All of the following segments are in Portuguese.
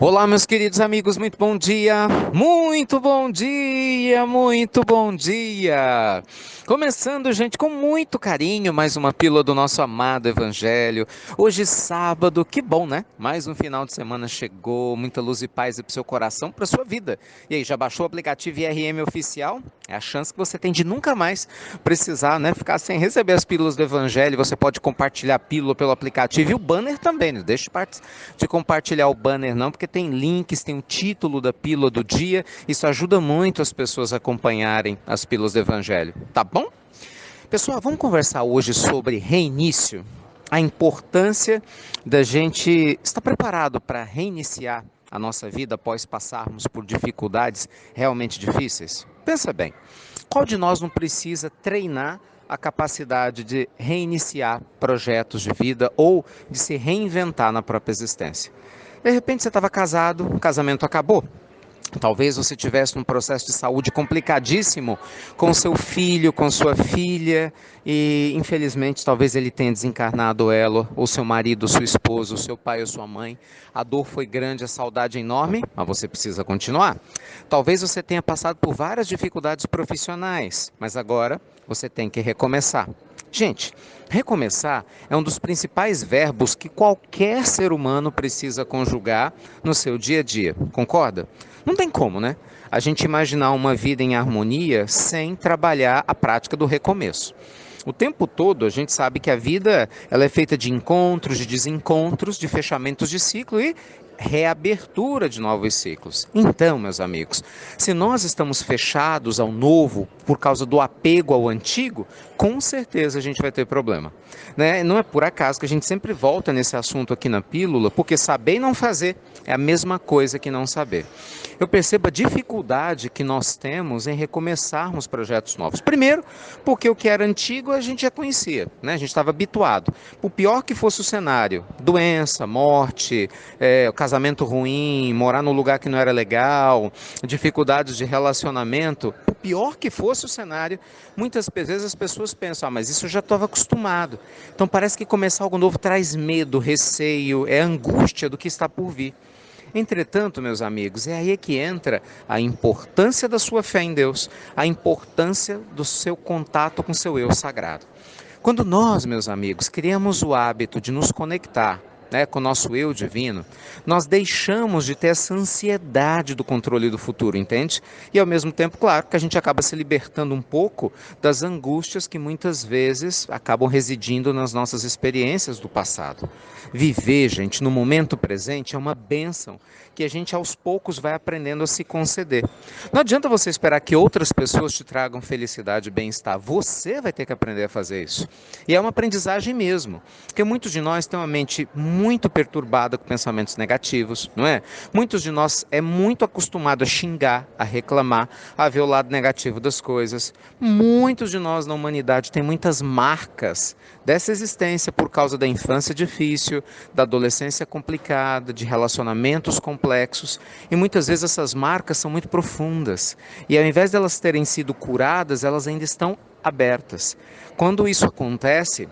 Olá, meus queridos amigos, muito bom dia, muito bom dia, muito bom dia. Começando, gente, com muito carinho, mais uma pílula do nosso amado Evangelho. Hoje, sábado, que bom, né? Mais um final de semana chegou, muita luz e paz para o seu coração, para a sua vida. E aí, já baixou o aplicativo IRM Oficial? É a chance que você tem de nunca mais precisar, né, ficar sem receber as pílulas do Evangelho. Você pode compartilhar a pílula pelo aplicativo e o banner também, né? Deixa de compartilhar o banner não, porque tem links, tem o título da pílula do dia. Isso ajuda muito as pessoas a acompanharem as pílulas do Evangelho, tá bom? Pessoal, vamos conversar hoje sobre reinício, a importância da gente estar preparado para reiniciar a nossa vida após passarmos por dificuldades realmente difíceis. Pensa bem, qual de nós não precisa treinar a capacidade de reiniciar projetos de vida ou de se reinventar na própria existência? De repente você estava casado, o casamento acabou. Talvez você tivesse um processo de saúde complicadíssimo com seu filho, com sua filha, e infelizmente talvez ele tenha desencarnado ela, ou seu marido, sua esposa, o seu pai ou sua mãe. A dor foi grande, a saudade enorme, mas você precisa continuar. Talvez você tenha passado por várias dificuldades profissionais, mas agora você tem que recomeçar. Gente, recomeçar é um dos principais verbos que qualquer ser humano precisa conjugar no seu dia a dia, concorda? Não tem como, né? A gente imaginar uma vida em harmonia sem trabalhar a prática do recomeço. O tempo todo a gente sabe que a vida ela é feita de encontros, de desencontros, de fechamentos de ciclo e reabertura de novos ciclos. Então, meus amigos, se nós estamos fechados ao novo por causa do apego ao antigo, com certeza a gente vai ter problema, né? Não é por acaso que a gente sempre volta nesse assunto aqui na pílula, porque saber e não fazer é a mesma coisa que não saber. Eu percebo a dificuldade que nós temos em recomeçarmos projetos novos. Primeiro, porque o que era antigo a gente já conhecia, né? A gente estava habituado. O pior que fosse o cenário, doença, morte, o casamento ruim, morar num lugar que não era legal, dificuldades de relacionamento, o pior que fosse o cenário, muitas vezes as pessoas pensam, mas isso eu já estava acostumado. Então parece que começar algo novo traz medo, receio, é angústia do que está por vir. Entretanto, meus amigos, é aí que entra a importância da sua fé em Deus, a importância do seu contato com seu eu sagrado. Quando nós, meus amigos, criamos o hábito de nos conectar, né, com o nosso eu divino, nós deixamos de ter essa ansiedade do controle do futuro, entende? E ao mesmo tempo, claro, que a gente acaba se libertando um pouco das angústias que muitas vezes acabam residindo nas nossas experiências do passado. Viver, gente, no momento presente é uma bênção que a gente aos poucos vai aprendendo a se conceder. Não adianta você esperar que outras pessoas te tragam felicidade e bem-estar. Você vai ter que aprender a fazer isso. E é uma aprendizagem mesmo, porque muitos de nós têm uma mente muito perturbada com pensamentos negativos, não é? Muitos de nós é muito acostumado a xingar, a reclamar, a ver o lado negativo das coisas. Muitos de nós na humanidade têm muitas marcas dessa existência por causa da infância difícil, da adolescência complicada, de relacionamentos complexos, e muitas vezes essas marcas são muito profundas. E ao invés delas terem sido curadas, elas ainda estão abertas. Quando isso acontece,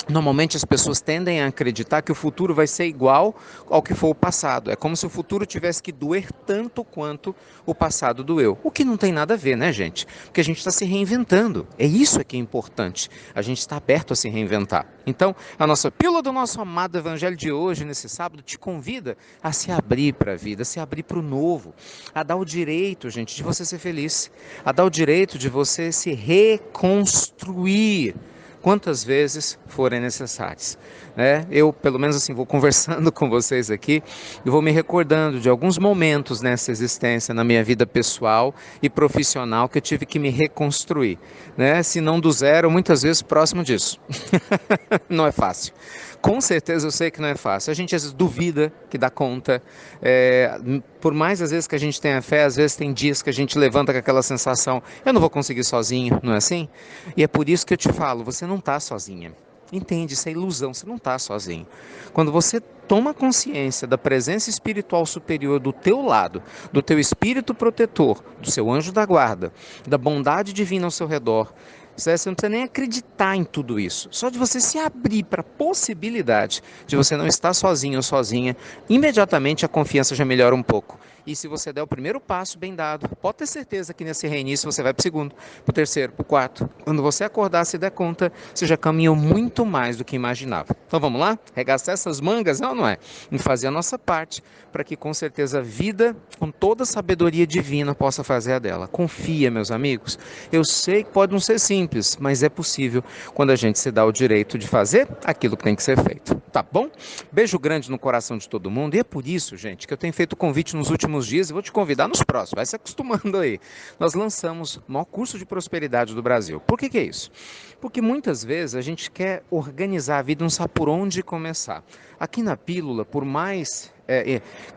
normalmente as pessoas tendem a acreditar que o futuro vai ser igual ao que foi o passado. É como se o futuro tivesse que doer tanto quanto o passado doeu. O que não tem nada a ver, né, gente? Porque a gente está se reinventando. É isso que é importante. A gente está aberto a se reinventar. Então, a nossa pílula do nosso amado evangelho de hoje, nesse sábado, te convida a se abrir para a vida, a se abrir para o novo, a dar o direito, gente, de você ser feliz, a dar o direito de você se reconstruir quantas vezes forem necessárias, né? Eu, pelo menos assim, vou conversando com vocês aqui e vou me recordando de alguns momentos nessa existência, na minha vida pessoal e profissional, que eu tive que me reconstruir, né? Se não do zero, muitas vezes próximo disso. Não é fácil. Com certeza eu sei que não é fácil. A gente às vezes duvida que dá conta. Por mais às vezes que a gente tenha fé, às vezes tem dias que a gente levanta com aquela sensação, eu não vou conseguir sozinho, não é assim? E é por isso que eu te falo, você não está sozinha. Entende, isso é ilusão, você não está sozinho. Quando você toma consciência da presença espiritual superior do teu lado, do teu espírito protetor, do seu anjo da guarda, da bondade divina ao seu redor, Você não precisa nem acreditar em tudo isso. Só de você se abrir para a possibilidade de você não estar sozinho ou sozinha, imediatamente a confiança já melhora um pouco. E se você der o primeiro passo bem dado, pode ter certeza que nesse reinício você vai para o segundo, para o terceiro, para o quarto. Quando você acordar, se der conta, você já caminhou muito mais do que imaginava. Então vamos lá? Regaçar essas mangas, não, não é? Em fazer a nossa parte, para que com certeza a vida, com toda a sabedoria divina, possa fazer a dela. Confia, meus amigos. Eu sei que pode não ser simples, mas é possível quando a gente se dá o direito de fazer aquilo que tem que ser feito. Tá bom? Beijo grande no coração de todo mundo. E é por isso, gente, que eu tenho feito o convite nos últimos dias e vou te convidar nos próximos. Vai se acostumando aí. Nós lançamos o maior curso de prosperidade do Brasil. Por que é isso? Porque muitas vezes a gente quer organizar a vida e não sabe por onde começar. Aqui na Pílula, por mais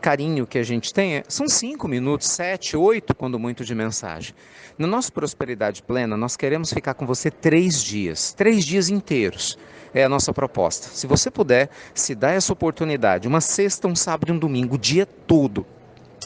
carinho que a gente tenha, são 5 minutos, 7, 8, quando muito, de mensagem. Na nossa Prosperidade Plena, nós queremos ficar com você 3 dias inteiros. É a nossa proposta. Se você puder, se dá essa oportunidade, uma sexta, um sábado e um domingo, o dia todo,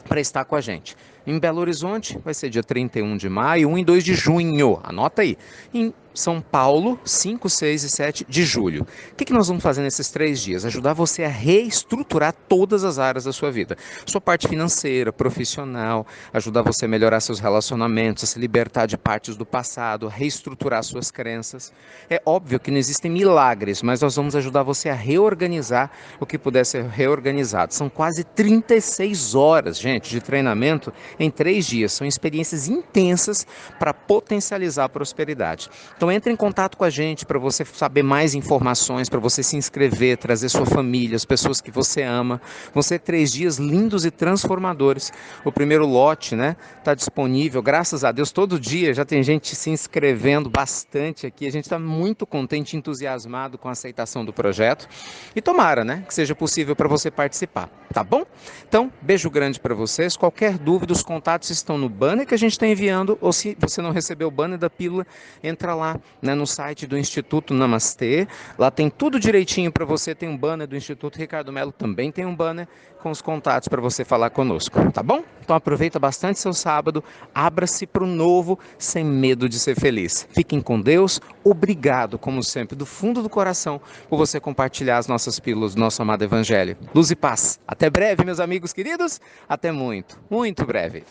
para estar com a gente. Em Belo Horizonte, vai ser dia 31 de maio, 1 e 2 de junho. Anota aí. Em São Paulo, 5, 6 e 7 de julho. O que nós vamos fazer nesses 3 dias? Ajudar você a reestruturar todas as áreas da sua vida. Sua parte financeira, profissional, ajudar você a melhorar seus relacionamentos, a se libertar de partes do passado, a reestruturar suas crenças. É óbvio que não existem milagres, mas nós vamos ajudar você a reorganizar o que puder ser reorganizado. São quase 36 horas, gente, de treinamento em 3 dias. São experiências intensas para potencializar a prosperidade. Então entre em contato com a gente para você saber mais informações, para você se inscrever, trazer sua família, as pessoas que você ama. Vão ser 3 dias lindos e transformadores. O primeiro lote, né, está disponível, graças a Deus, todo dia já tem gente se inscrevendo bastante aqui. A gente está muito contente e entusiasmado com a aceitação do projeto. E tomara, né, que seja possível para você participar, tá bom? Então, beijo grande para vocês. Qualquer dúvida, os contatos estão no banner que a gente está enviando, ou se você não recebeu o banner da pílula, entra lá, né, no site do Instituto Namastê. Lá tem tudo direitinho para você. Tem um banner do Instituto Ricardo Melo, também tem um banner com os contatos para você falar conosco, tá bom? Então aproveita bastante seu sábado, abra-se para o novo sem medo de ser feliz. Fiquem com Deus. Obrigado, como sempre, do fundo do coração, por você compartilhar as nossas pílulas do nosso amado Evangelho. Luz e paz. Até breve, meus amigos queridos. Até muito, muito breve.